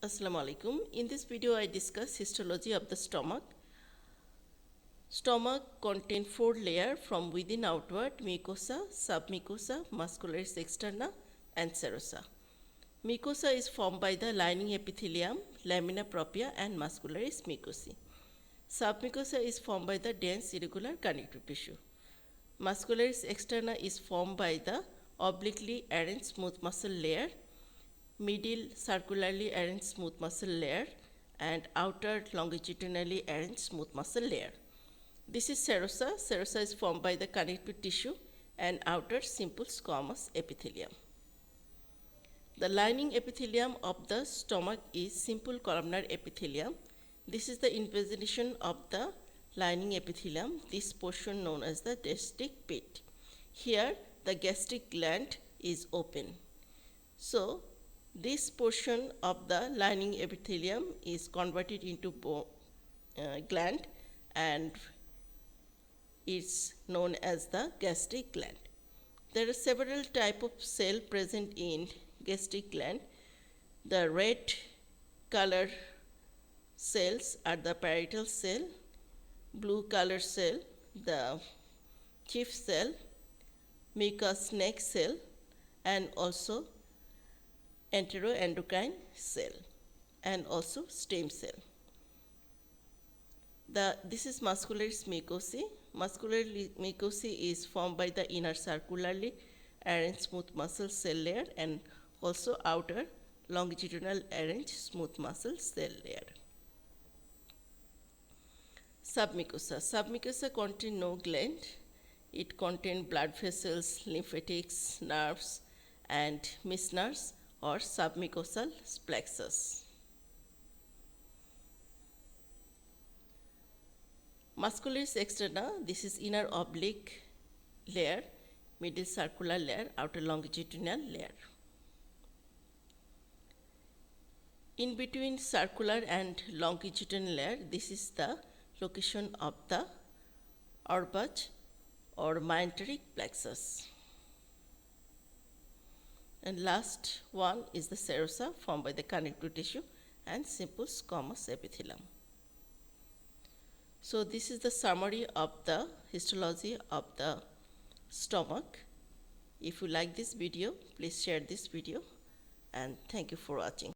Assalamu alaikum. In this video, I discuss histology of the stomach. Stomach contains 4 layers from within outward: mucosa, submucosa, muscularis externa, and serosa. Mucosa is formed by the lining epithelium, lamina propria, and muscularis mucosae. Submucosa is formed by the dense irregular connective tissue. Muscularis externa is formed by the obliquely arranged smooth muscle layer, middle circularly arranged smooth muscle layer, and outer longitudinally arranged smooth muscle layer. This is serosa. Serosa is formed by the connective tissue and outer simple squamous epithelium. The lining epithelium of the stomach is simple columnar epithelium. This is the invagination of the lining epithelium, this portion known as the gastric pit. Here the gastric gland is open. So this portion of the lining epithelium is converted into gland and is known as the gastric gland. There are several types of cells present in gastric gland. The red color cells are the parietal cell, blue color cell, the chief cell, mucous neck cell, and also enteroendocrine cell, and also stem cell. This is muscularis mucosae. Muscularis mucosae is formed by the inner circularly arranged smooth muscle cell layer and also outer longitudinal arranged smooth muscle cell layer. Submucosa. Submucosa contains no gland. It contains blood vessels, lymphatics, nerves, and mesenteries or submucosal plexus. Muscularis externa, this is inner oblique layer, middle circular layer, outer longitudinal layer. In between circular and longitudinal layer, this is the location of the orbach or mesenteric plexus. And last one is the serosa, formed by the connective tissue and simple squamous epithelium. So this is the summary of the histology of the stomach. If you like this video, please share this video, and thank you for watching.